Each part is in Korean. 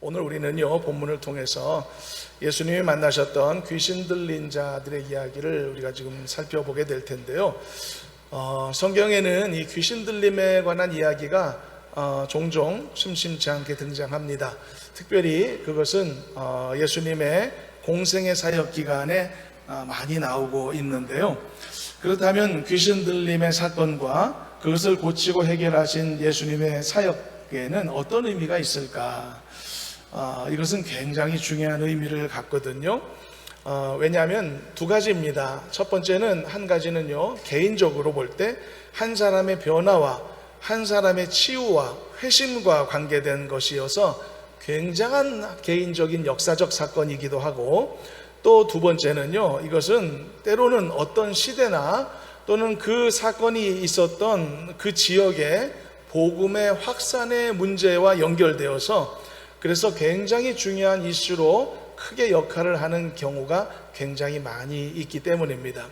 오늘 우리는요, 본문을 통해서 예수님이 만나셨던 귀신 들린 자들의 이야기를 우리가 지금 살펴보게 될 텐데요. 성경에는 이 귀신 들림에 관한 이야기가 종종 심심치 않게 등장합니다. 특별히 그것은 예수님의 공생의 사역 기간에 많이 나오고 있는데요. 그렇다면 귀신 들림의 사건과 그것을 고치고 해결하신 예수님의 사역에는 어떤 의미가 있을까? 이것은 굉장히 중요한 의미를 갖거든요. 왜냐하면 두 가지입니다. 첫 번째는, 한 가지는요, 개인적으로 볼 때 한 사람의 변화와 한 사람의 치유와 회심과 관계된 것이어서 굉장한 개인적인 역사적 사건이기도 하고, 또 두 번째는요, 이것은 때로는 어떤 시대나 또는 그 사건이 있었던 그 지역의 복음의 확산의 문제와 연결되어서 그래서 굉장히 중요한 이슈로 크게 역할을 하는 경우가 굉장히 많이 있기 때문입니다.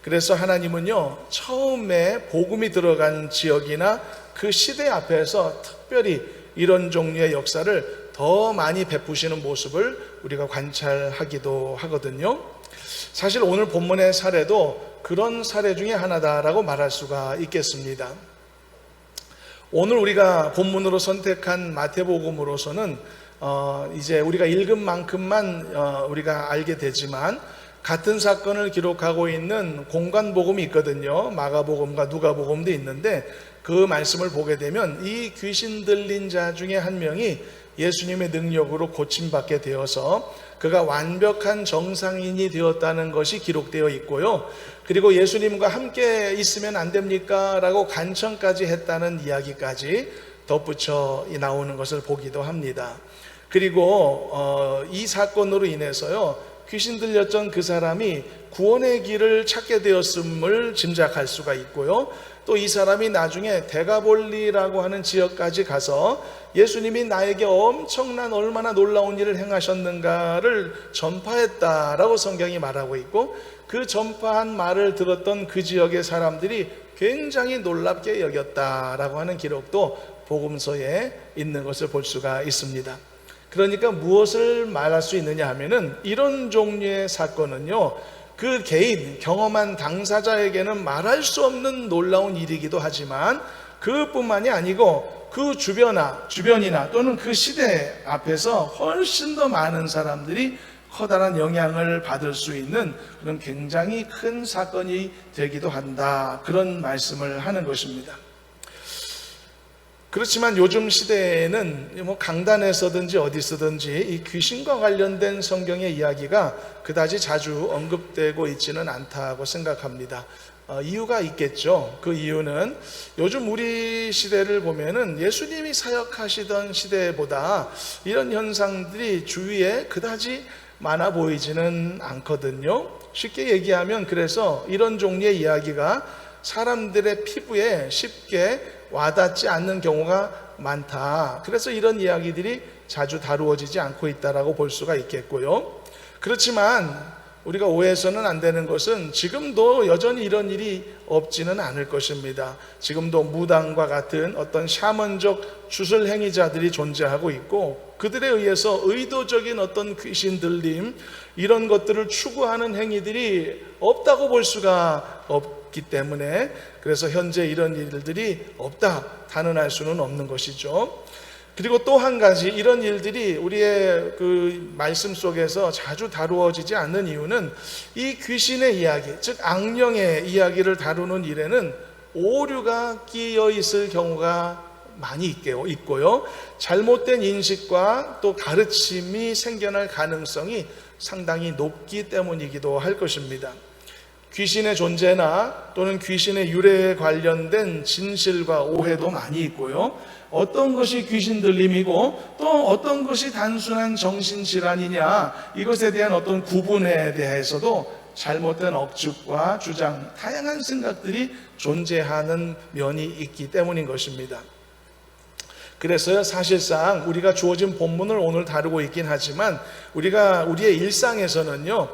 그래서 하나님은요, 처음에 복음이 들어간 지역이나 그 시대 앞에서 특별히 이런 종류의 역사를 더 많이 베푸시는 모습을 우리가 관찰하기도 하거든요. 사실 오늘 본문의 사례도 그런 사례 중에 하나다라고 말할 수가 있겠습니다. 오늘 우리가 본문으로 선택한 마태복음으로서는 이제 우리가 읽은 만큼만 우리가 알게 되지만, 같은 사건을 기록하고 있는 공관복음이 있거든요. 마가복음과 누가복음도 있는데, 그 말씀을 보게 되면 이 귀신 들린 자 중에 한 명이 예수님의 능력으로 고침받게 되어서 그가 완벽한 정상인이 되었다는 것이 기록되어 있고요. 그리고 예수님과 함께 있으면 안 됩니까? 라고 간청까지 했다는 이야기까지 덧붙여 나오는 것을 보기도 합니다. 그리고 이 사건으로 인해서요, 귀신 들렸던 그 사람이 구원의 길을 찾게 되었음을 짐작할 수가 있고요. 또 이 사람이 나중에 데가볼리라고 하는 지역까지 가서 예수님이 나에게 엄청난 얼마나 놀라운 일을 행하셨는가를 전파했다라고 성경이 말하고 있고, 그 전파한 말을 들었던 그 지역의 사람들이 굉장히 놀랍게 여겼다라고 하는 기록도 복음서에 있는 것을 볼 수가 있습니다. 그러니까 무엇을 말할 수 있느냐 하면은, 이런 종류의 사건은요, 그 개인, 경험한 당사자에게는 말할 수 없는 놀라운 일이기도 하지만, 그뿐만이 아니고 그 주변이나 또는 그 시대 앞에서 훨씬 더 많은 사람들이 커다란 영향을 받을 수 있는 그런 굉장히 큰 사건이 되기도 한다, 그런 말씀을 하는 것입니다. 그렇지만 요즘 시대에는 강단에서든지 어디서든지 이 귀신과 관련된 성경의 이야기가 그다지 자주 언급되고 있지는 않다고 생각합니다. 이유가 있겠죠. 그 이유는 요즘 우리 시대를 보면은 예수님이 사역하시던 시대보다 이런 현상들이 주위에 그다지 많아 보이지는 않거든요. 쉽게 얘기하면, 그래서 이런 종류의 이야기가 사람들의 피부에 쉽게 와닿지 않는 경우가 많다. 그래서 이런 이야기들이 자주 다루어지지 않고 있다라고 볼 수가 있겠고요. 그렇지만 우리가 오해해서는 안 되는 것은, 지금도 여전히 이런 일이 없지는 않을 것입니다. 지금도 무당과 같은 어떤 샤먼적 주술 행위자들이 존재하고 있고, 그들에 의해서 의도적인 어떤 귀신 들림, 이런 것들을 추구하는 행위들이 없다고 볼 수가 없기 때문에, 그래서 현재 이런 일들이 없다 단언할 수는 없는 것이죠. 그리고 또 한 가지, 이런 일들이 우리의 그 말씀 속에서 자주 다루어지지 않는 이유는, 이 귀신의 이야기, 즉 악령의 이야기를 다루는 일에는 오류가 끼어 있을 경우가 많이 있고요. 잘못된 인식과 또 가르침이 생겨날 가능성이 상당히 높기 때문이기도 할 것입니다. 귀신의 존재나 또는 귀신의 유래에 관련된 진실과 오해도 많이 있고요. 어떤 것이 귀신 들림이고 또 어떤 것이 단순한 정신질환이냐, 이것에 대한 어떤 구분에 대해서도 잘못된 억측과 주장, 다양한 생각들이 존재하는 면이 있기 때문인 것입니다. 그래서 사실상 우리가 주어진 본문을 오늘 다루고 있긴 하지만, 우리의 일상에서는요,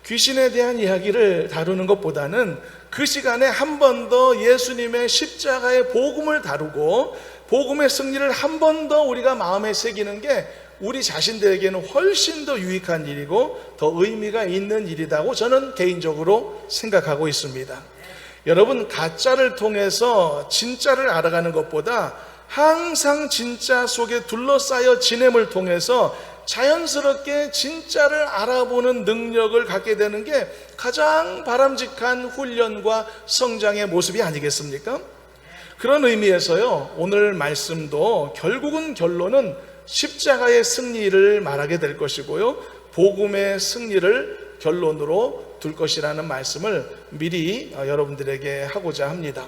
귀신에 대한 이야기를 다루는 것보다는 그 시간에 한 번 더 예수님의 십자가의 복음을 다루고 복음의 승리를 한 번 더 우리가 마음에 새기는 게 우리 자신들에게는 훨씬 더 유익한 일이고 더 의미가 있는 일이라고 저는 개인적으로 생각하고 있습니다. 여러분, 가짜를 통해서 진짜를 알아가는 것보다 항상 진짜 속에 둘러싸여 지냄을 통해서 자연스럽게 진짜를 알아보는 능력을 갖게 되는 게 가장 바람직한 훈련과 성장의 모습이 아니겠습니까? 그런 의미에서요, 오늘 말씀도 결국은 결론은 십자가의 승리를 말하게 될 것이고요, 복음의 승리를 결론으로 둘 것이라는 말씀을 미리 여러분들에게 하고자 합니다.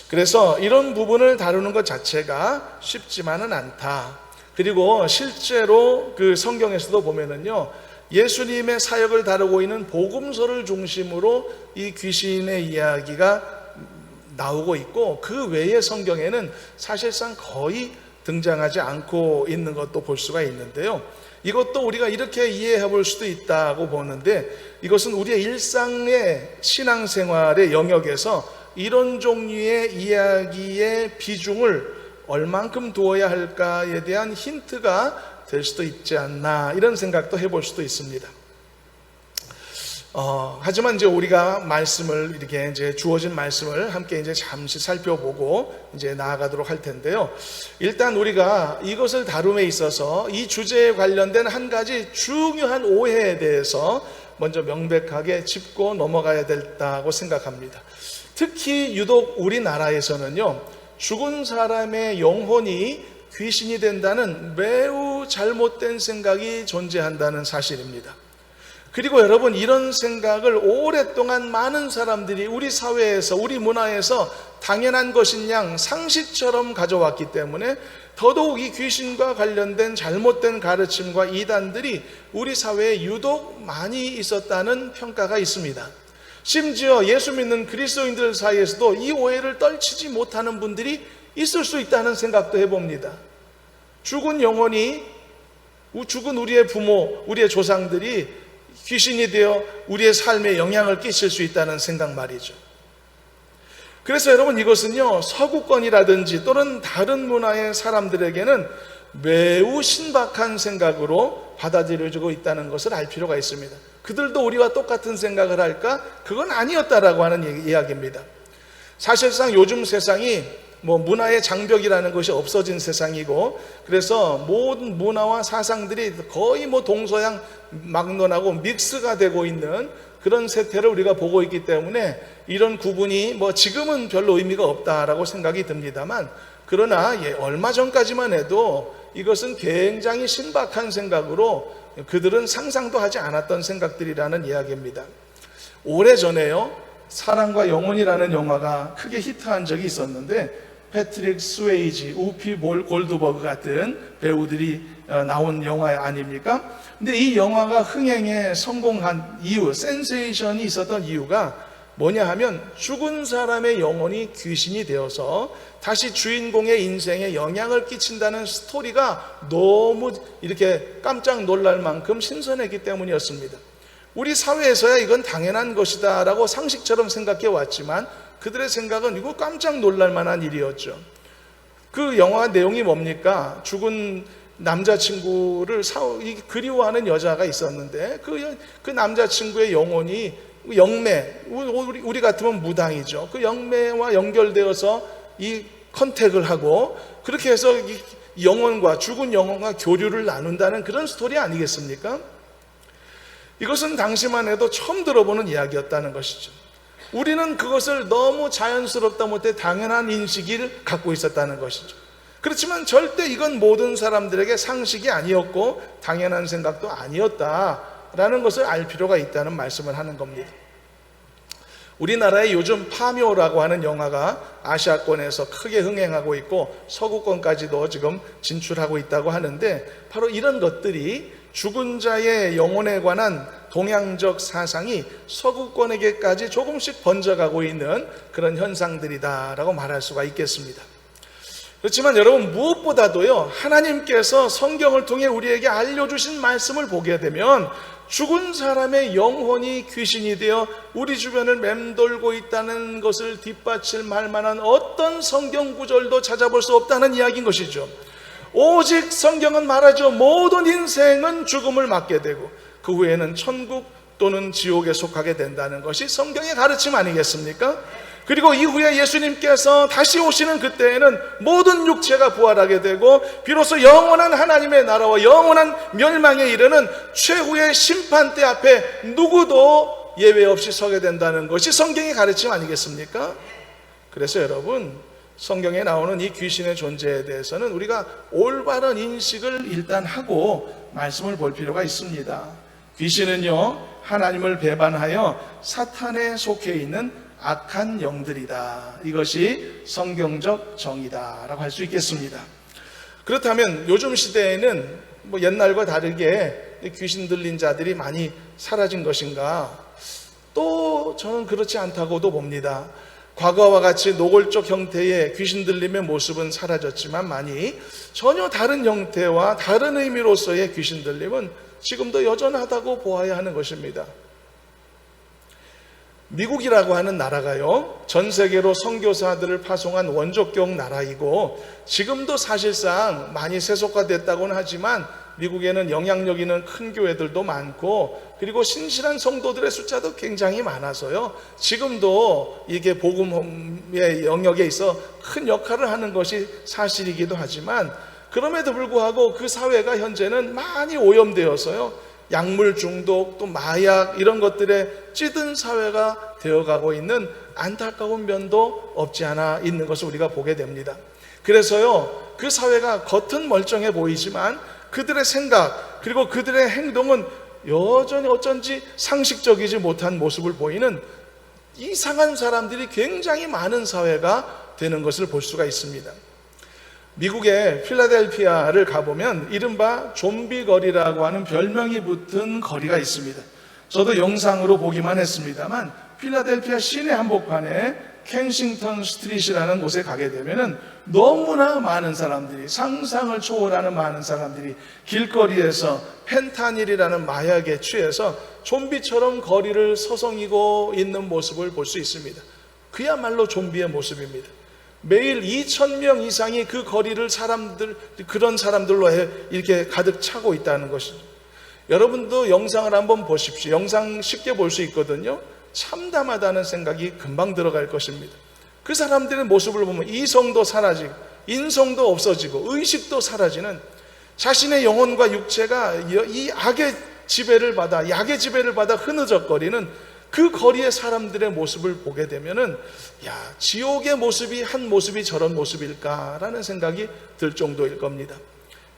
그래서 이런 부분을 다루는 것 자체가 쉽지만은 않다. 그리고 실제로 그 성경에서도 보면은요, 예수님의 사역을 다루고 있는 복음서를 중심으로 이 귀신의 이야기가 나오고 있고, 그 외의 성경에는 사실상 거의 등장하지 않고 있는 것도 볼 수가 있는데요, 이것도 우리가 이렇게 이해해 볼 수도 있다고 보는데, 이것은 우리의 일상의 신앙생활의 영역에서 이런 종류의 이야기의 비중을 얼만큼 두어야 할까에 대한 힌트가 될 수도 있지 않나, 이런 생각도 해볼 수도 있습니다. 하지만 이제 우리가 말씀을 이렇게 이제 주어진 말씀을 함께 이제 잠시 살펴보고 이제 나아가도록 할 텐데요. 일단 우리가 이것을 다룸에 있어서 이 주제에 관련된 한 가지 중요한 오해에 대해서 먼저 명백하게 짚고 넘어가야 된다고 생각합니다. 특히 유독 우리나라에서는요, 죽은 사람의 영혼이 귀신이 된다는 매우 잘못된 생각이 존재한다는 사실입니다. 그리고 여러분, 이런 생각을 오랫동안 많은 사람들이 우리 사회에서, 우리 문화에서 당연한 것인 양 상식처럼 가져왔기 때문에 더더욱 이 귀신과 관련된 잘못된 가르침과 이단들이 우리 사회에 유독 많이 있었다는 평가가 있습니다. 심지어 예수 믿는 그리스도인들 사이에서도 이 오해를 떨치지 못하는 분들이 있을 수 있다는 생각도 해봅니다. 죽은 영혼이, 죽은 우리의 부모, 우리의 조상들이 귀신이 되어 우리의 삶에 영향을 끼칠 수 있다는 생각 말이죠. 그래서 여러분, 이것은요, 서구권이라든지 또는 다른 문화의 사람들에게는 매우 신박한 생각으로 받아들여지고 있다는 것을 알 필요가 있습니다. 그들도 우리와 똑같은 생각을 할까? 그건 아니었다라고 하는 이야기입니다. 사실상 요즘 세상이 문화의 장벽이라는 것이 없어진 세상이고, 그래서 모든 문화와 사상들이 거의 동서양 막론하고 믹스가 되고 있는 그런 세태를 우리가 보고 있기 때문에 이런 구분이 지금은 별로 의미가 없다라고 생각이 듭니다만, 그러나 얼마 전까지만 해도 이것은 굉장히 신박한 생각으로 그들은 상상도 하지 않았던 생각들이라는 이야기입니다. 오래전에요, 사랑과 영혼이라는 영화가 크게 히트한 적이 있었는데, 패트릭 스웨이지, 우피 골드버그 같은 배우들이 나온 영화 아닙니까? 근데 이 영화가 흥행에 성공한 이유, 센세이션이 있었던 이유가 뭐냐 하면, 죽은 사람의 영혼이 귀신이 되어서 다시 주인공의 인생에 영향을 끼친다는 스토리가 너무 이렇게 깜짝 놀랄 만큼 신선했기 때문이었습니다. 우리 사회에서야 이건 당연한 것이다 라고 상식처럼 생각해 왔지만, 그들의 생각은 이거 깜짝 놀랄 만한 일이었죠. 그 영화 내용이 뭡니까? 죽은 남자친구를 그리워하는 여자가 있었는데, 그 남자친구의 영혼이 영매, 우리 같으면 무당이죠. 그 영매와 연결되어서 이 컨택을 하고, 그렇게 해서 이 영혼과, 죽은 영혼과 교류를 나눈다는 그런 스토리 아니겠습니까? 이것은 당시만 해도 처음 들어보는 이야기였다는 것이죠. 우리는 그것을 너무 자연스럽다 못해 당연한 인식을 갖고 있었다는 것이죠. 그렇지만 절대 이건 모든 사람들에게 상식이 아니었고 당연한 생각도 아니었다라는 것을 알 필요가 있다는 말씀을 하는 겁니다. 우리나라에 요즘 파묘라고 하는 영화가 아시아권에서 크게 흥행하고 있고 서구권까지도 지금 진출하고 있다고 하는데, 바로 이런 것들이 죽은 자의 영혼에 관한 동양적 사상이 서구권에게까지 조금씩 번져가고 있는 그런 현상들이다라고 말할 수가 있겠습니다. 그렇지만 여러분, 무엇보다도요, 하나님께서 성경을 통해 우리에게 알려주신 말씀을 보게 되면 죽은 사람의 영혼이 귀신이 되어 우리 주변을 맴돌고 있다는 것을 뒷받칠 만한 어떤 성경 구절도 찾아볼 수 없다는 이야기인 것이죠. 오직 성경은 말하죠. 모든 인생은 죽음을 맞게 되고 그 후에는 천국 또는 지옥에 속하게 된다는 것이 성경의 가르침 아니겠습니까? 그리고 이후에 예수님께서 다시 오시는 그때에는 모든 육체가 부활하게 되고 비로소 영원한 하나님의 나라와 영원한 멸망에 이르는 최후의 심판대 앞에 누구도 예외 없이 서게 된다는 것이 성경의 가르침 아니겠습니까? 그래서 여러분, 성경에 나오는 이 귀신의 존재에 대해서는 우리가 올바른 인식을 일단 하고 말씀을 볼 필요가 있습니다. 귀신은요, 하나님을 배반하여 사탄에 속해 있는 악한 영들이다. 이것이 성경적 정의다라고 할 수 있겠습니다. 그렇다면 요즘 시대에는 옛날과 다르게 귀신 들린 자들이 많이 사라진 것인가? 또 저는 그렇지 않다고도 봅니다. 과거와 같이 노골적 형태의 귀신 들림의 모습은 사라졌지만 많이 전혀 다른 형태와 다른 의미로서의 귀신 들림은 지금도 여전하다고 보아야 하는 것입니다. 미국이라고 하는 나라가요, 전 세계로 선교사들을 파송한 원조격 나라이고 지금도 사실상 많이 세속화됐다고는 하지만 미국에는 영향력 있는 큰 교회들도 많고 그리고 신실한 성도들의 숫자도 굉장히 많아서요, 지금도 이게 복음의 영역에 있어 큰 역할을 하는 것이 사실이기도 하지만 그럼에도 불구하고 그 사회가 현재는 많이 오염되어서요, 약물 중독 또 마약 이런 것들에 찌든 사회가 되어가고 있는 안타까운 면도 없지 않아 있는 것을 우리가 보게 됩니다. 그래서요, 그 사회가 겉은 멀쩡해 보이지만 그들의 생각 그리고 그들의 행동은 여전히 어쩐지 상식적이지 못한 모습을 보이는 이상한 사람들이 굉장히 많은 사회가 되는 것을 볼 수가 있습니다. 미국의 필라델피아를 가보면 이른바 좀비 거리라고 하는 별명이 붙은 거리가 있습니다. 저도 영상으로 보기만 했습니다만 필라델피아 시내 한복판에 켄싱턴 스트릿이라는 곳에 가게 되면은 너무나 많은 사람들이, 상상을 초월하는 많은 사람들이 길거리에서 펜타닐이라는 마약에 취해서 좀비처럼 거리를 서성이고 있는 모습을 볼 수 있습니다. 그야말로 좀비의 모습입니다. 매일 2,000명 이상이 그 거리를 그런 사람들로 이렇게 가득 차고 있다는 것이죠. 여러분도 영상을 한번 보십시오. 영상 쉽게 볼 수 있거든요. 참담하다는 생각이 금방 들어갈 것입니다. 그 사람들의 모습을 보면 이성도 사라지고 인성도 없어지고 의식도 사라지는, 자신의 영혼과 육체가 이 악의 지배를 받아, 약의 지배를 받아 흐느적거리는 그 거리의 사람들의 모습을 보게 되면은, 야, 지옥의 모습이 한 모습이 저런 모습일까라는 생각이 들 정도일 겁니다.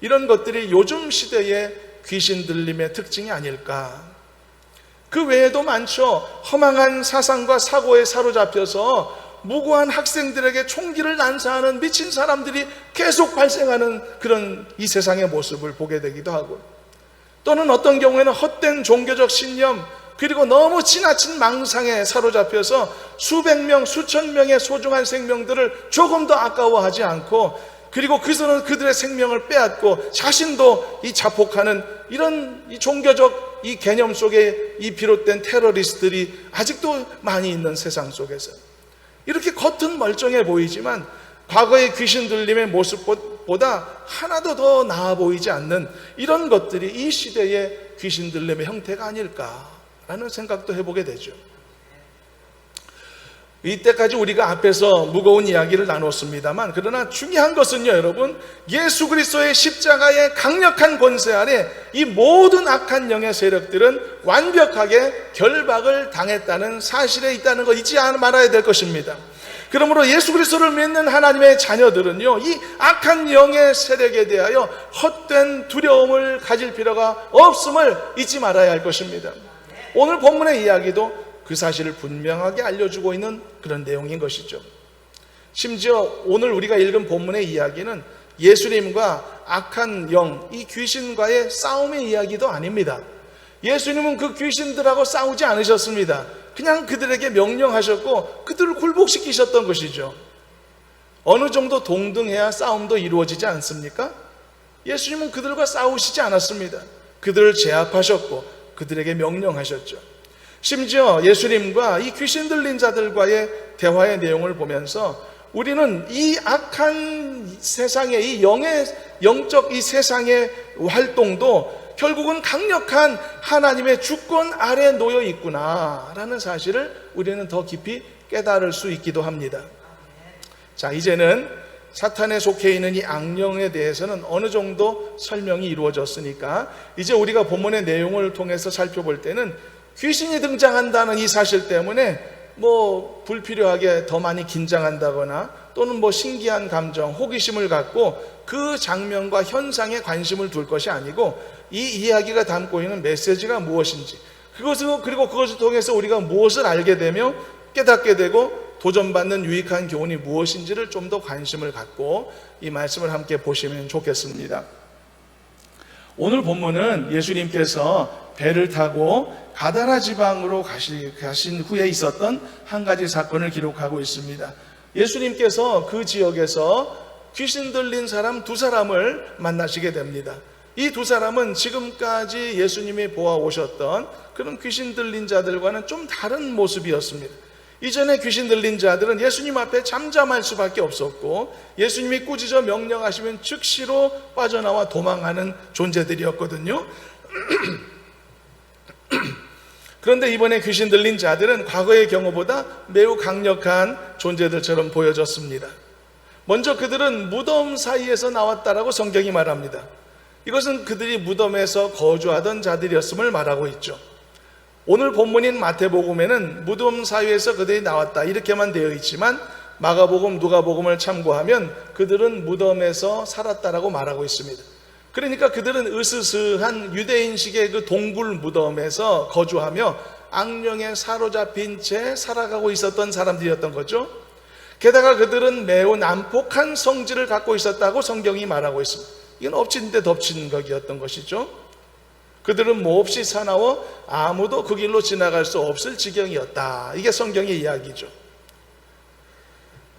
이런 것들이 요즘 시대의 귀신 들림의 특징이 아닐까. 그 외에도 많죠. 허망한 사상과 사고에 사로잡혀서 무고한 학생들에게 총기를 난사하는 미친 사람들이 계속 발생하는 그런 이 세상의 모습을 보게 되기도 하고, 또는 어떤 경우에는 헛된 종교적 신념 그리고 너무 지나친 망상에 사로잡혀서 수백 명, 수천 명의 소중한 생명들을 조금 더 아까워하지 않고, 그리고 그들의 생명을 빼앗고 자신도 이 자폭하는 이런 이 종교적 이 개념 속에 이 비롯된 테러리스트들이 아직도 많이 있는 세상 속에서 이렇게 겉은 멀쩡해 보이지만 과거의 귀신 들림의 모습보다 하나도 더 나아 보이지 않는 이런 것들이 이 시대의 귀신 들림의 형태가 아닐까라는 생각도 해보게 되죠. 이때까지 우리가 앞에서 무거운 이야기를 나눴습니다만, 그러나 중요한 것은요, 여러분, 예수 그리스도의 십자가의 강력한 권세 아래 이 모든 악한 영의 세력들은 완벽하게 결박을 당했다는 사실에 있다는 거 잊지 말아야 될 것입니다. 그러므로 예수 그리스도를 믿는 하나님의 자녀들은요, 이 악한 영의 세력에 대하여 헛된 두려움을 가질 필요가 없음을 잊지 말아야 할 것입니다. 오늘 본문의 이야기도 그 사실을 분명하게 알려주고 있는 그런 내용인 것이죠. 심지어 오늘 우리가 읽은 본문의 이야기는 예수님과 악한 영, 이 귀신과의 싸움의 이야기도 아닙니다. 예수님은 그 귀신들하고 싸우지 않으셨습니다. 그냥 그들에게 명령하셨고 그들을 굴복시키셨던 것이죠. 어느 정도 동등해야 싸움도 이루어지지 않습니까? 예수님은 그들과 싸우시지 않았습니다. 그들을 제압하셨고 그들에게 명령하셨죠. 심지어 예수님과 이 귀신 들린 자들과의 대화의 내용을 보면서 우리는 이 악한 세상의 이 영적 이 세상의 활동도 결국은 강력한 하나님의 주권 아래 놓여 있구나라는 사실을 우리는 더 깊이 깨달을 수 있기도 합니다. 자, 이제는 사탄에 속해 있는 이 악령에 대해서는 어느 정도 설명이 이루어졌으니까 이제 우리가 본문의 내용을 통해서 살펴볼 때는 귀신이 등장한다는 이 사실 때문에 불필요하게 더 많이 긴장한다거나 또는 신기한 감정, 호기심을 갖고 그 장면과 현상에 관심을 둘 것이 아니고 이 이야기가 담고 있는 메시지가 무엇인지 그리고 그것을 통해서 우리가 무엇을 알게 되며 깨닫게 되고 도전받는 유익한 교훈이 무엇인지를 좀 더 관심을 갖고 이 말씀을 함께 보시면 좋겠습니다. 오늘 본문은 예수님께서 배를 타고 가다라 지방으로 가신 후에 있었던 한 가지 사건을 기록하고 있습니다. 예수님께서 그 지역에서 귀신 들린 사람 두 사람을 만나시게 됩니다. 이 두 사람은 지금까지 예수님이 보아오셨던 그런 귀신 들린 자들과는 좀 다른 모습이었습니다. 이전에 귀신 들린 자들은 예수님 앞에 잠잠할 수밖에 없었고 예수님이 꾸짖어 명령하시면 즉시로 빠져나와 도망하는 존재들이었거든요. 그런데 이번에 귀신 들린 자들은 과거의 경우보다 매우 강력한 존재들처럼 보여졌습니다. 먼저 그들은 무덤 사이에서 나왔다라고 성경이 말합니다. 이것은 그들이 무덤에서 거주하던 자들이었음을 말하고 있죠. 오늘 본문인 마태복음에는 무덤 사이에서 그들이 나왔다 이렇게만 되어 있지만 마가복음, 누가복음을 참고하면 그들은 무덤에서 살았다라고 말하고 있습니다. 그러니까 그들은 으스스한 유대인식의 그 동굴 무덤에서 거주하며 악령에 사로잡힌 채 살아가고 있었던 사람들이었던 거죠. 게다가 그들은 매우 난폭한 성질을 갖고 있었다고 성경이 말하고 있습니다. 이건 엎친 데 덮친 것이었던 것이죠. 그들은 몹시 사나워 아무도 그 길로 지나갈 수 없을 지경이었다. 이게 성경의 이야기죠.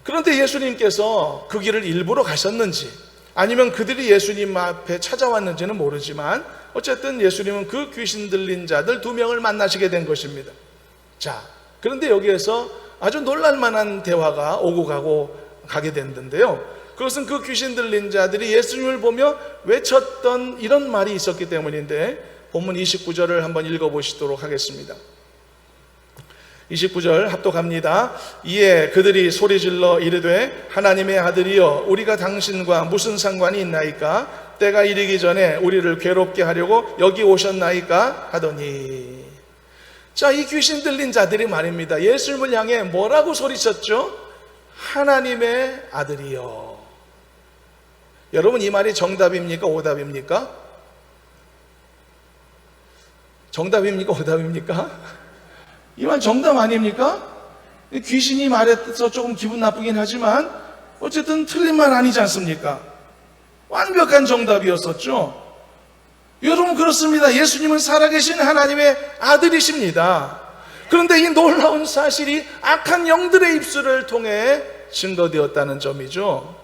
그런데 예수님께서 그 길을 일부러 가셨는지 아니면 그들이 예수님 앞에 찾아왔는지는 모르지만 어쨌든 예수님은 그 귀신 들린 자들 두 명을 만나시게 된 것입니다. 자, 그런데 여기에서 아주 놀랄만한 대화가 오고 가게 됐는데요. 그것은 그 귀신 들린 자들이 예수님을 보며 외쳤던 이런 말이 있었기 때문인데 본문 29절을 한번 읽어보시도록 하겠습니다. 29절 합독합니다. 이에 그들이 소리질러 이르되 하나님의 아들이여 우리가 당신과 무슨 상관이 있나이까? 때가 이르기 전에 우리를 괴롭게 하려고 여기 오셨나이까? 하더니 자, 이 귀신 들린 자들이 말입니다. 예수님을 향해 뭐라고 소리쳤죠? 하나님의 아들이여. 여러분, 이 말이 정답입니까? 오답입니까? 정답입니까? 오답입니까? 이 말 정답 아닙니까? 귀신이 말해서 조금 기분 나쁘긴 하지만 어쨌든 틀린 말 아니지 않습니까? 완벽한 정답이었었죠. 여러분, 그렇습니다. 예수님은 살아계신 하나님의 아들이십니다. 그런데 이 놀라운 사실이 악한 영들의 입술을 통해 증거되었다는 점이죠.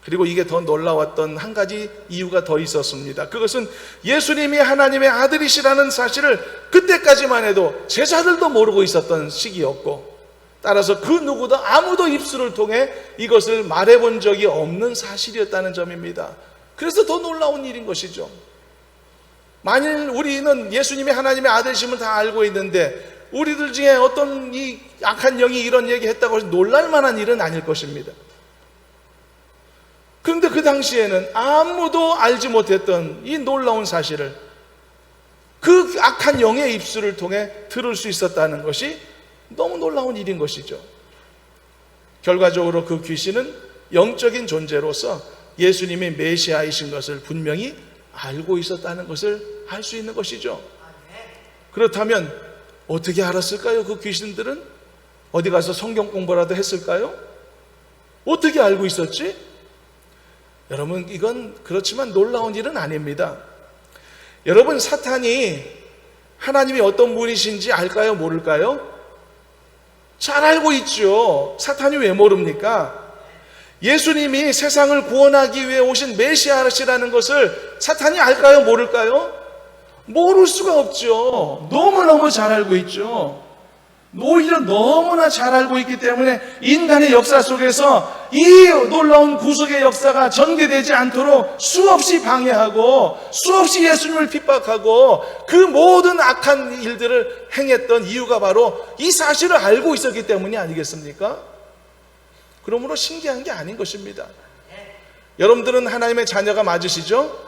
그리고 이게 더 놀라웠던 한 가지 이유가 더 있었습니다. 그것은 예수님이 하나님의 아들이시라는 사실을 그때까지만 해도 제자들도 모르고 있었던 시기였고, 따라서 그 누구도 아무도 입술을 통해 이것을 말해본 적이 없는 사실이었다는 점입니다. 그래서 더 놀라운 일인 것이죠. 만일 우리는 예수님이 하나님의 아들이심을 다 알고 있는데 우리들 중에 어떤 이 악한 영이 이런 얘기했다고 해서 놀랄 만한 일은 아닐 것입니다. 그런데 그 당시에는 아무도 알지 못했던 이 놀라운 사실을 그 악한 영의 입술을 통해 들을 수 있었다는 것이 너무 놀라운 일인 것이죠. 결과적으로 그 귀신은 영적인 존재로서 예수님이 메시아이신 것을 분명히 알고 있었다는 것을 알 수 있는 것이죠. 그렇다면 어떻게 알았을까요? 그 귀신들은 어디 가서 성경 공부라도 했을까요? 어떻게 알고 있었지? 여러분, 이건 그렇지만 놀라운 일은 아닙니다. 여러분, 사탄이 하나님이 어떤 분이신지 알까요? 모를까요? 잘 알고 있죠. 사탄이 왜 모릅니까? 예수님이 세상을 구원하기 위해 오신 메시아시라는 것을 사탄이 알까요? 모를까요? 모를 수가 없죠. 너무너무 잘 알고 있죠. 오히려 너무나 잘 알고 있기 때문에 인간의 역사 속에서 이 놀라운 구속의 역사가 전개되지 않도록 수없이 방해하고 수없이 예수님을 핍박하고 그 모든 악한 일들을 행했던 이유가 바로 이 사실을 알고 있었기 때문이 아니겠습니까? 그러므로 신기한 게 아닌 것입니다. 여러분들은 하나님의 자녀가 맞으시죠?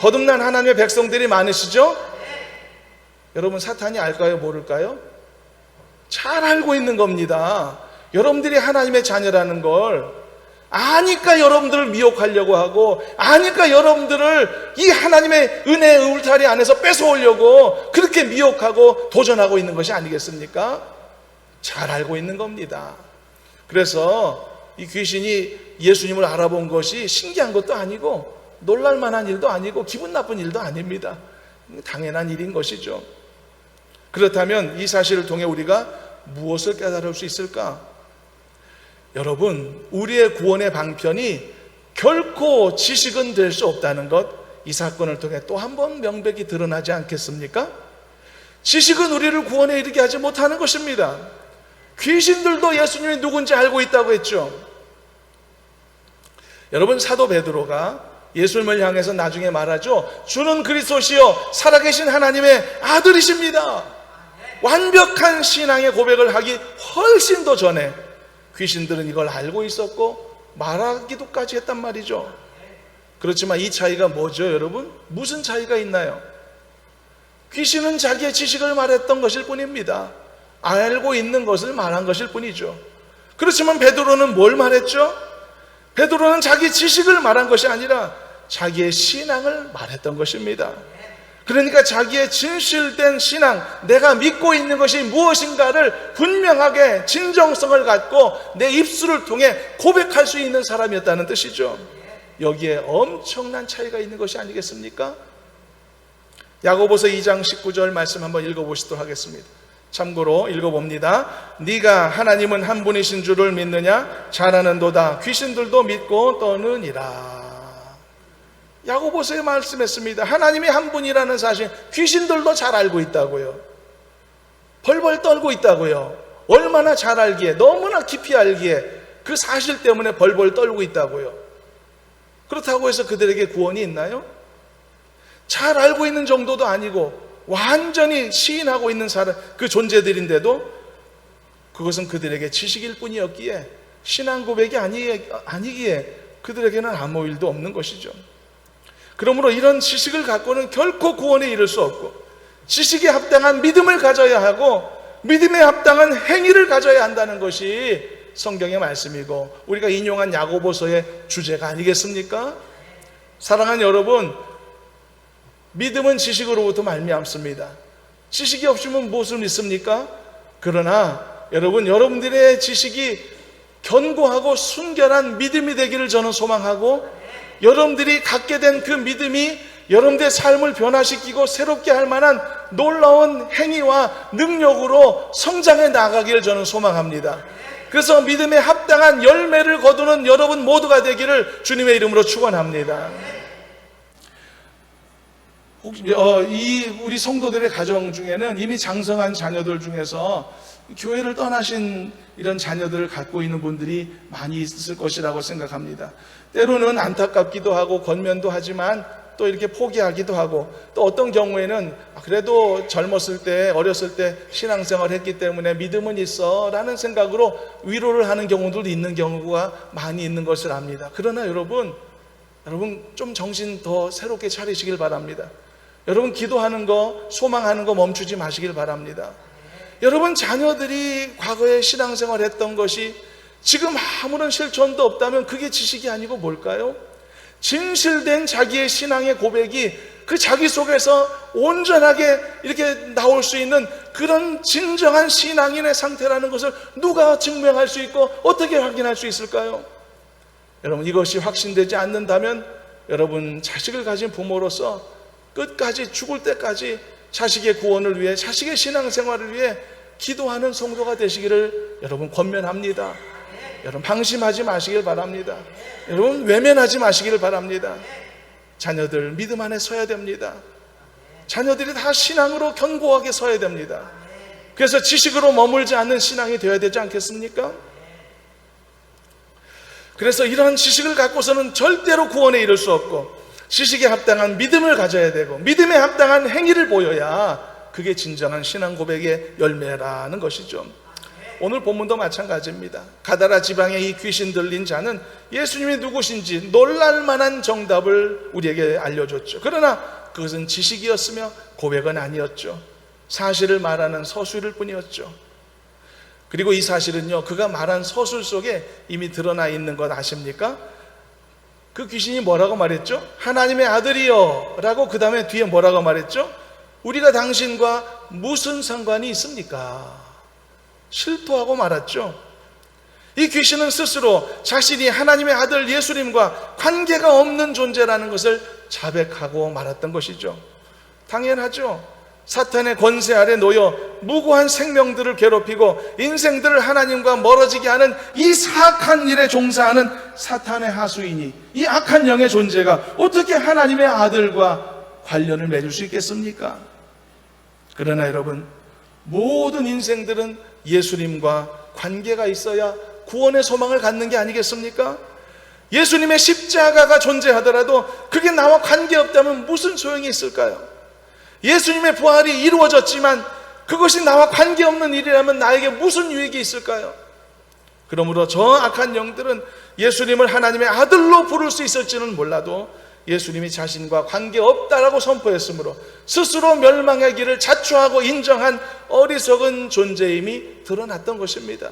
거듭난 하나님의 백성들이 많으시죠? 여러분, 사탄이 알까요? 모를까요? 잘 알고 있는 겁니다. 여러분들이 하나님의 자녀라는 걸 아니까 여러분들을 미혹하려고 하고, 아니까 여러분들을 이 하나님의 은혜의 울타리 안에서 뺏어오려고 그렇게 미혹하고 도전하고 있는 것이 아니겠습니까? 잘 알고 있는 겁니다. 그래서 이 귀신이 예수님을 알아본 것이 신기한 것도 아니고 놀랄만한 일도 아니고 기분 나쁜 일도 아닙니다. 당연한 일인 것이죠. 그렇다면 이 사실을 통해 우리가 무엇을 깨달을 수 있을까? 여러분, 우리의 구원의 방편이 결코 지식은 될 수 없다는 것, 이 사건을 통해 또 한 번 명백히 드러나지 않겠습니까? 지식은 우리를 구원에 이르게 하지 못하는 것입니다. 귀신들도 예수님이 누군지 알고 있다고 했죠. 여러분, 사도 베드로가 예수님을 향해서 나중에 말하죠. 주는 그리스도시요 살아계신 하나님의 아들이십니다. 완벽한 신앙의 고백을 하기 훨씬 더 전에 귀신들은 이걸 알고 있었고 말하기도까지 했단 말이죠. 그렇지만 이 차이가 뭐죠, 여러분? 무슨 차이가 있나요? 귀신은 자기의 지식을 말했던 것일 뿐입니다. 알고 있는 것을 말한 것일 뿐이죠. 그렇지만 베드로는 뭘 말했죠? 베드로는 자기 지식을 말한 것이 아니라 자기의 신앙을 말했던 것입니다. 그러니까 자기의 진실된 신앙, 내가 믿고 있는 것이 무엇인가를 분명하게 진정성을 갖고 내 입술을 통해 고백할 수 있는 사람이었다는 뜻이죠. 여기에 엄청난 차이가 있는 것이 아니겠습니까? 야고보서 2장 19절 말씀 한번 읽어보시도록 하겠습니다. 참고로 읽어봅니다. 네가 하나님은 한 분이신 줄을 믿느냐? 잘하는도다. 귀신들도 믿고 떠느니라. 야고보서에 말씀했습니다. 하나님이 한 분이라는 사실 귀신들도 잘 알고 있다고요. 벌벌 떨고 있다고요. 얼마나 잘 알기에, 너무나 깊이 알기에 그 사실 때문에 벌벌 떨고 있다고요. 그렇다고 해서 그들에게 구원이 있나요? 잘 알고 있는 정도도 아니고 완전히 시인하고 있는 사람, 그 존재들인데도 그것은 그들에게 지식일 뿐이었기에, 신앙 고백이 아니기에 그들에게는 아무 일도 없는 것이죠. 그러므로 이런 지식을 갖고는 결코 구원에 이를 수 없고, 지식에 합당한 믿음을 가져야 하고 믿음에 합당한 행위를 가져야 한다는 것이 성경의 말씀이고 우리가 인용한 야고보서의 주제가 아니겠습니까? 사랑하는 여러분, 믿음은 지식으로부터 말미암습니다. 지식이 없으면 무엇을 믿습니까? 그러나 여러분, 여러분들의 지식이 견고하고 순결한 믿음이 되기를 저는 소망하고, 여러분들이 갖게 된 그 믿음이 여러분들의 삶을 변화시키고 새롭게 할 만한 놀라운 행위와 능력으로 성장해 나가기를 저는 소망합니다. 그래서 믿음에 합당한 열매를 거두는 여러분 모두가 되기를 주님의 이름으로 축원합니다. 우리 성도들의 가정 중에는 이미 장성한 자녀들 중에서 교회를 떠나신 이런 자녀들을 갖고 있는 분들이 많이 있을 것이라고 생각합니다. 때로는 안타깝기도 하고 권면도 하지만 또 이렇게 포기하기도 하고, 또 어떤 경우에는 그래도 젊었을 때, 어렸을 때 신앙생활을 했기 때문에 믿음은 있어 라는 생각으로 위로를 하는 경우도 있는 경우가 많이 있는 것을 압니다. 그러나 여러분 좀 정신 더 새롭게 차리시길 바랍니다. 여러분, 기도하는 거, 소망하는 거 멈추지 마시길 바랍니다. 여러분, 자녀들이 과거에 신앙생활 했던 것이 지금 아무런 실천도 없다면 그게 지식이 아니고 뭘까요? 진실된 자기의 신앙의 고백이 그 자기 속에서 온전하게 이렇게 나올 수 있는 그런 진정한 신앙인의 상태라는 것을 누가 증명할 수 있고 어떻게 확인할 수 있을까요? 여러분, 이것이 확신되지 않는다면 여러분, 자식을 가진 부모로서 끝까지 죽을 때까지 자식의 구원을 위해, 자식의 신앙생활을 위해 기도하는 성도가 되시기를 여러분 권면합니다. 여러분, 방심하지 마시길 바랍니다. 여러분, 외면하지 마시길 바랍니다. 자녀들 믿음 안에 서야 됩니다. 자녀들이 다 신앙으로 견고하게 서야 됩니다. 그래서 지식으로 머물지 않는 신앙이 되어야 되지 않겠습니까? 그래서 이러한 지식을 갖고서는 절대로 구원에 이를 수 없고, 지식에 합당한 믿음을 가져야 되고, 믿음에 합당한 행위를 보여야 그게 진정한 신앙 고백의 열매라는 것이죠. 오늘 본문도 마찬가지입니다. 가다라 지방의 이 귀신 들린 자는 예수님이 누구신지 놀랄만한 정답을 우리에게 알려줬죠. 그러나 그것은 지식이었으며 고백은 아니었죠. 사실을 말하는 서술일 뿐이었죠. 그리고 이 사실은요, 그가 말한 서술 속에 이미 드러나 있는 것 아십니까? 그 귀신이 뭐라고 말했죠? 하나님의 아들이요 라고, 그 다음에 뒤에 뭐라고 말했죠? 우리가 당신과 무슨 상관이 있습니까? 실토하고 말았죠. 이 귀신은 스스로 자신이 하나님의 아들 예수님과 관계가 없는 존재라는 것을 자백하고 말았던 것이죠. 당연하죠. 사탄의 권세 아래 놓여 무고한 생명들을 괴롭히고 인생들을 하나님과 멀어지게 하는 이 사악한 일에 종사하는 사탄의 하수인이, 이 악한 영의 존재가 어떻게 하나님의 아들과 관련을 맺을 수 있겠습니까? 그러나 여러분, 모든 인생들은 예수님과 관계가 있어야 구원의 소망을 갖는 게 아니겠습니까? 예수님의 십자가가 존재하더라도 그게 나와 관계없다면 무슨 소용이 있을까요? 예수님의 부활이 이루어졌지만 그것이 나와 관계없는 일이라면 나에게 무슨 유익이 있을까요? 그러므로 저 악한 영들은 예수님을 하나님의 아들로 부를 수 있을지는 몰라도 예수님이 자신과 관계없다라고 선포했으므로 스스로 멸망의 길을 자초하고 인정한 어리석은 존재임이 드러났던 것입니다.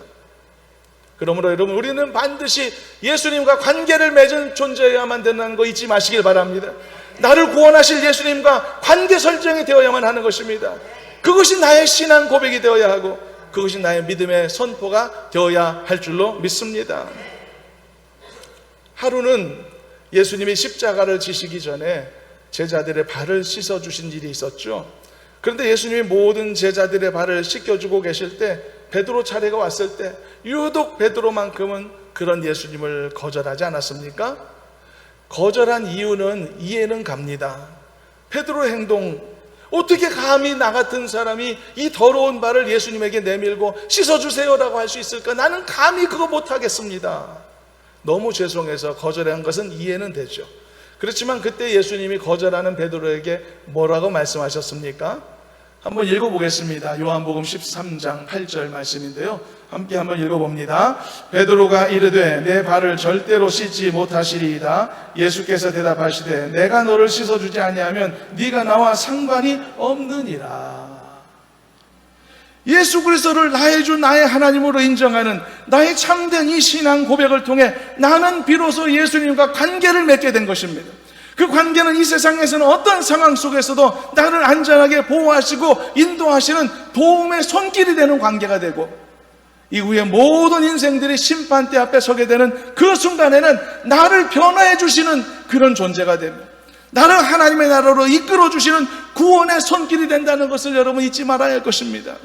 그러므로 여러분, 우리는 반드시 예수님과 관계를 맺은 존재여야만 된다는 거 잊지 마시길 바랍니다. 나를 구원하실 예수님과 관계 설정이 되어야만 하는 것입니다. 그것이 나의 신앙 고백이 되어야 하고, 그것이 나의 믿음의 선포가 되어야 할 줄로 믿습니다. 하루는 예수님이 십자가를 지시기 전에 제자들의 발을 씻어주신 일이 있었죠. 그런데 예수님이 모든 제자들의 발을 씻겨주고 계실 때, 베드로 차례가 왔을 때 유독 베드로만큼은 그런 예수님을 거절하지 않았습니까? 거절한 이유는 이해는 갑니다. 베드로의 행동, 어떻게 감히 나 같은 사람이 이 더러운 발을 예수님에게 내밀고 씻어주세요라고 할 수 있을까? 나는 감히 그거 못하겠습니다. 너무 죄송해서 거절한 것은 이해는 되죠. 그렇지만 그때 예수님이 거절하는 베드로에게 뭐라고 말씀하셨습니까? 한번 읽어보겠습니다. 요한복음 13장 8절 말씀인데요, 함께 한번 읽어봅니다. 베드로가 이르되 내 발을 절대로 씻지 못하시리이다. 예수께서 대답하시되 내가 너를 씻어주지 아니하면 네가 나와 상관이 없느니라. 예수 그리스도를 나의 주 나의 하나님으로 인정하는 나의 참된 이 신앙 고백을 통해 나는 비로소 예수님과 관계를 맺게 된 것입니다. 그 관계는 이 세상에서는 어떤 상황 속에서도 나를 안전하게 보호하시고 인도하시는 도움의 손길이 되는 관계가 되고, 이후에 모든 인생들이 심판대 앞에 서게 되는 그 순간에는 나를 변화해 주시는 그런 존재가 됩니다. 나를 하나님의 나라로 이끌어 주시는 구원의 손길이 된다는 것을 여러분 잊지 말아야 할 것입니다.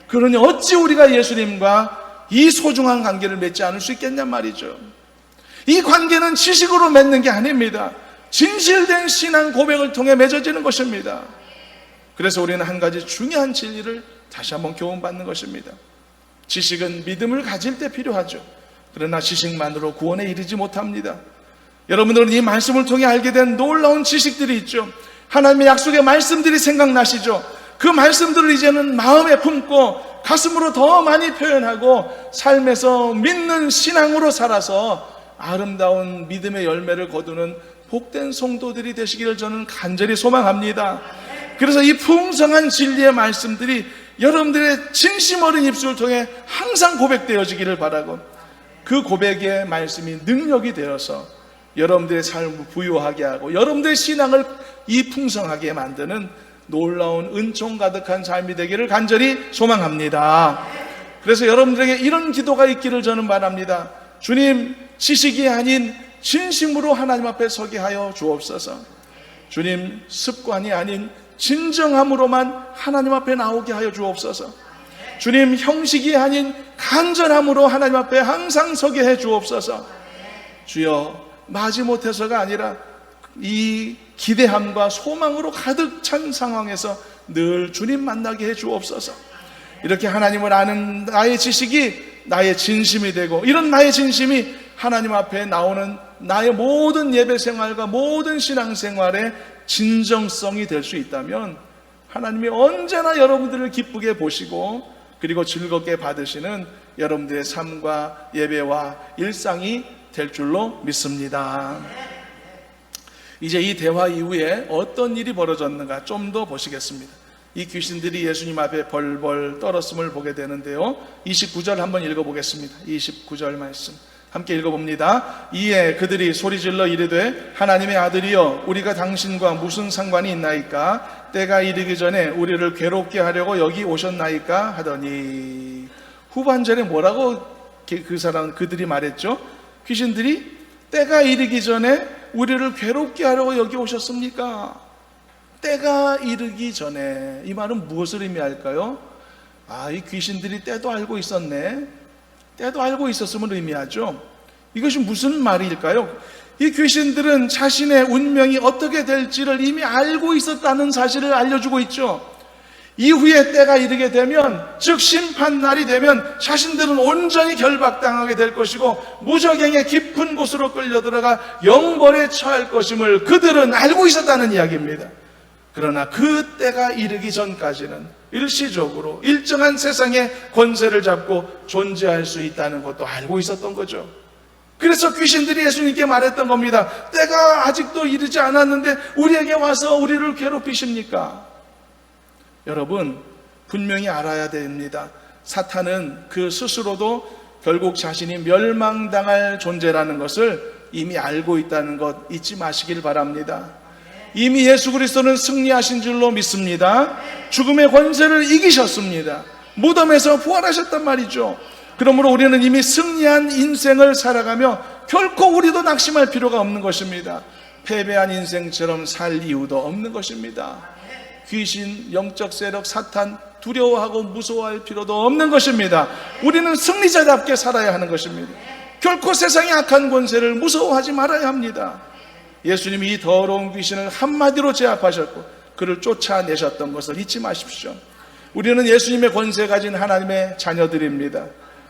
그러니 어찌 우리가 예수님과 이 소중한 관계를 맺지 않을 수 있겠냐 말이죠. 이 관계는 지식으로 맺는 게 아닙니다. 진실된 신앙 고백을 통해 맺어지는 것입니다. 그래서 우리는 한 가지 중요한 진리를 다시 한번 교훈받는 것입니다. 지식은 믿음을 가질 때 필요하죠. 그러나 지식만으로 구원에 이르지 못합니다. 여러분들은 이 말씀을 통해 알게 된 놀라운 지식들이 있죠. 하나님의 약속의 말씀들이 생각나시죠. 그 말씀들을 이제는 마음에 품고 가슴으로 더 많이 표현하고 삶에서 믿는 신앙으로 살아서 아름다운 믿음의 열매를 거두는 복된 성도들이 되시기를 저는 간절히 소망합니다. 그래서 이 풍성한 진리의 말씀들이 여러분들의 진심 어린 입술을 통해 항상 고백되어지기를 바라고, 그 고백의 말씀이 능력이 되어서 여러분들의 삶을 부유하게 하고 여러분들의 신앙을 이 풍성하게 만드는 놀라운 은총 가득한 삶이 되기를 간절히 소망합니다. 그래서 여러분들에게 이런 기도가 있기를 저는 바랍니다. 주님, 지식이 아닌 진심으로 하나님 앞에 서게 하여 주옵소서. 주님, 습관이 아닌 진정함으로만 하나님 앞에 나오게 하여 주옵소서. 주님, 형식이 아닌 간절함으로 하나님 앞에 항상 서게 해 주옵소서. 주여, 마지못해서가 아니라 이 기대함과 소망으로 가득 찬 상황에서 늘 주님 만나게 해 주옵소서. 이렇게 하나님을 아는 나의 지식이 나의 진심이 되고, 이런 나의 진심이 하나님 앞에 나오는 나의 모든 예배 생활과 모든 신앙 생활의 진정성이 될 수 있다면 하나님이 언제나 여러분들을 기쁘게 보시고 그리고 즐겁게 받으시는 여러분들의 삶과 예배와 일상이 될 줄로 믿습니다. 이제 이 대화 이후에 어떤 일이 벌어졌는가 좀 더 보시겠습니다. 이 귀신들이 예수님 앞에 벌벌 떨었음을 보게 되는데요, 29절 한번 읽어보겠습니다. 29절 말씀 함께 읽어봅니다. 이에 그들이 소리질러 이르되 하나님의 아들이여 우리가 당신과 무슨 상관이 있나이까? 때가 이르기 전에 우리를 괴롭게 하려고 여기 오셨나이까? 하더니, 후반절에 뭐라고 그들이 말했죠? 귀신들이 때가 이르기 전에 우리를 괴롭게 하려고 여기 오셨습니까? 때가 이르기 전에, 이 말은 무엇을 의미할까요? 이 귀신들이 때도 알고 있었네. 때도 알고 있었음을 의미하죠. 이것이 무슨 말일까요? 이 귀신들은 자신의 운명이 어떻게 될지를 이미 알고 있었다는 사실을 알려주고 있죠. 이후에 때가 이르게 되면, 즉 심판날이 되면 자신들은 온전히 결박당하게 될 것이고 무저갱의 깊은 곳으로 끌려 들어가 영벌에 처할 것임을 그들은 알고 있었다는 이야기입니다. 그러나 그 때가 이르기 전까지는 일시적으로 일정한 세상의 권세를 잡고 존재할 수 있다는 것도 알고 있었던 거죠. 그래서 귀신들이 예수님께 말했던 겁니다. 때가 아직도 이르지 않았는데 우리에게 와서 우리를 괴롭히십니까? 여러분, 분명히 알아야 됩니다. 사탄은 그 스스로도 결국 자신이 멸망당할 존재라는 것을 이미 알고 있다는 것 잊지 마시길 바랍니다. 이미 예수 그리스도는 승리하신 줄로 믿습니다. 죽음의 권세를 이기셨습니다. 무덤에서 부활하셨단 말이죠. 그러므로 우리는 이미 승리한 인생을 살아가며 결코 우리도 낙심할 필요가 없는 것입니다. 패배한 인생처럼 살 이유도 없는 것입니다. 귀신, 영적 세력, 사탄 두려워하고 무서워할 필요도 없는 것입니다. 우리는 승리자답게 살아야 하는 것입니다. 결코 세상의 악한 권세를 무서워하지 말아야 합니다. 예수님이 이 더러운 귀신을 한마디로 제압하셨고 그를 쫓아내셨던 것을 잊지 마십시오. 우리는 예수님의 권세 가진 하나님의 자녀들입니다.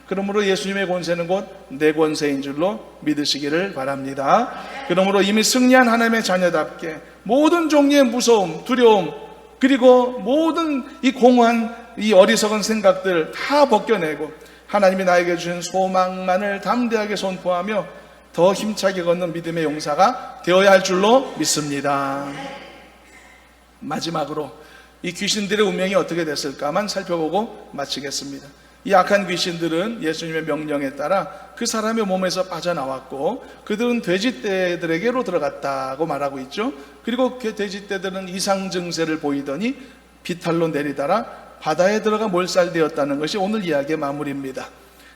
그러므로 예수님의 권세는 곧 내 권세인 줄로 믿으시기를 바랍니다. 그러므로 이미 승리한 하나님의 자녀답게 모든 종류의 무서움, 두려움, 그리고 모든 이 공허한 이 어리석은 생각들 다 벗겨내고 하나님이 나에게 주신 소망만을 담대하게 선포하며 더 힘차게 걷는 믿음의 용사가 되어야 할 줄로 믿습니다. 마지막으로 이 귀신들의 운명이 어떻게 됐을까만 살펴보고 마치겠습니다. 이 악한 귀신들은 예수님의 명령에 따라 그 사람의 몸에서 빠져나왔고 그들은 돼지떼들에게로 들어갔다고 말하고 있죠. 그리고 그 돼지떼들은 이상 증세를 보이더니 비탈로 내리다라 바다에 들어가 몰살되었다는 것이 오늘 이야기의 마무리입니다.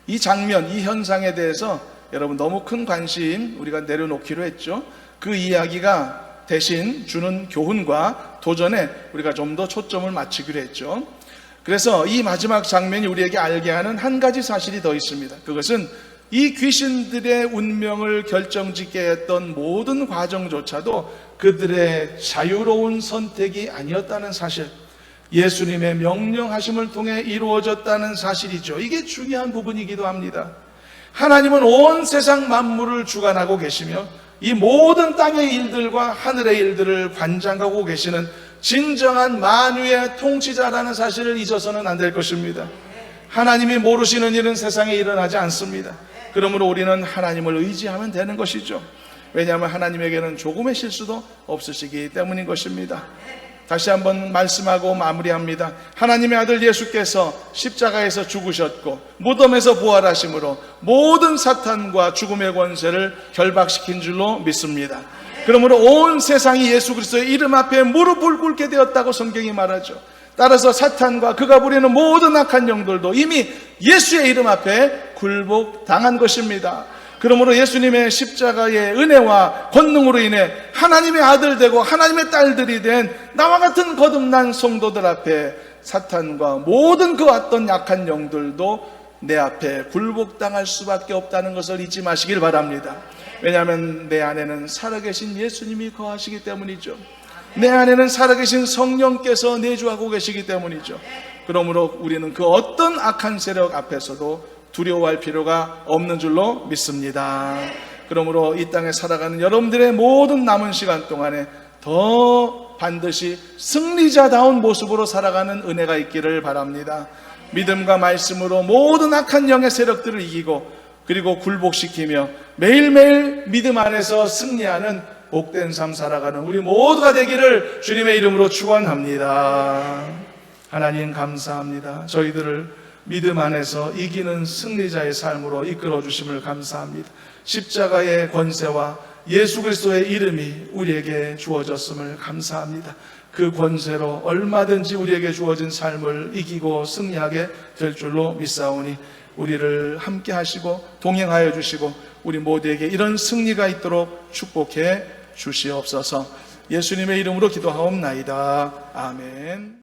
이 장면, 이 현상에 대해서 여러분 너무 큰 관심 우리가 내려놓기로 했죠. 그 이야기가 대신 주는 교훈과 도전에 우리가 좀 더 초점을 맞추기로 했죠. 그래서 이 마지막 장면이 우리에게 알게 하는 한 가지 사실이 더 있습니다. 그것은 이 귀신들의 운명을 결정짓게 했던 모든 과정조차도 그들의 자유로운 선택이 아니었다는 사실, 예수님의 명령하심을 통해 이루어졌다는 사실이죠. 이게 중요한 부분이기도 합니다. 하나님은 온 세상 만물을 주관하고 계시며 이 모든 땅의 일들과 하늘의 일들을 관장하고 계시는 진정한 만유의 통치자라는 사실을 잊어서는 안 될 것입니다. 하나님이 모르시는 일은 세상에 일어나지 않습니다. 그러므로 우리는 하나님을 의지하면 되는 것이죠. 왜냐하면 하나님에게는 조금의 실수도 없으시기 때문인 것입니다. 다시 한번 말씀하고 마무리합니다. 하나님의 아들 예수께서 십자가에서 죽으셨고 무덤에서 부활하심으로 모든 사탄과 죽음의 권세를 결박시킨 줄로 믿습니다. 그러므로 온 세상이 예수 그리스도의 이름 앞에 무릎을 꿇게 되었다고 성경이 말하죠. 따라서 사탄과 그가 부리는 모든 악한 영들도 이미 예수의 이름 앞에 굴복당한 것입니다. 그러므로 예수님의 십자가의 은혜와 권능으로 인해 하나님의 아들 되고 하나님의 딸들이 된 나와 같은 거듭난 성도들 앞에 사탄과 모든 그 어떤 약한 영들도 내 앞에 굴복당할 수밖에 없다는 것을 잊지 마시길 바랍니다. 왜냐하면 내 안에는 살아계신 예수님이 거하시기 때문이죠. 내 안에는 살아계신 성령께서 내주하고 계시기 때문이죠. 그러므로 우리는 그 어떤 악한 세력 앞에서도 두려워할 필요가 없는 줄로 믿습니다. 그러므로 이 땅에 살아가는 여러분들의 모든 남은 시간 동안에 더 반드시 승리자다운 모습으로 살아가는 은혜가 있기를 바랍니다. 믿음과 말씀으로 모든 악한 영의 세력들을 이기고 그리고 굴복시키며 매일매일 믿음 안에서 승리하는 복된 삶 살아가는 우리 모두가 되기를 주님의 이름으로 축원합니다. 하나님 감사합니다. 저희들을 믿음 안에서 이기는 승리자의 삶으로 이끌어 주심을 감사합니다. 십자가의 권세와 예수 그리스도의 이름이 우리에게 주어졌음을 감사합니다. 그 권세로 얼마든지 우리에게 주어진 삶을 이기고 승리하게 될 줄로 믿사오니 우리를 함께 하시고 동행하여 주시고 우리 모두에게 이런 승리가 있도록 축복해 주시옵소서. 예수님의 이름으로 기도하옵나이다. 아멘.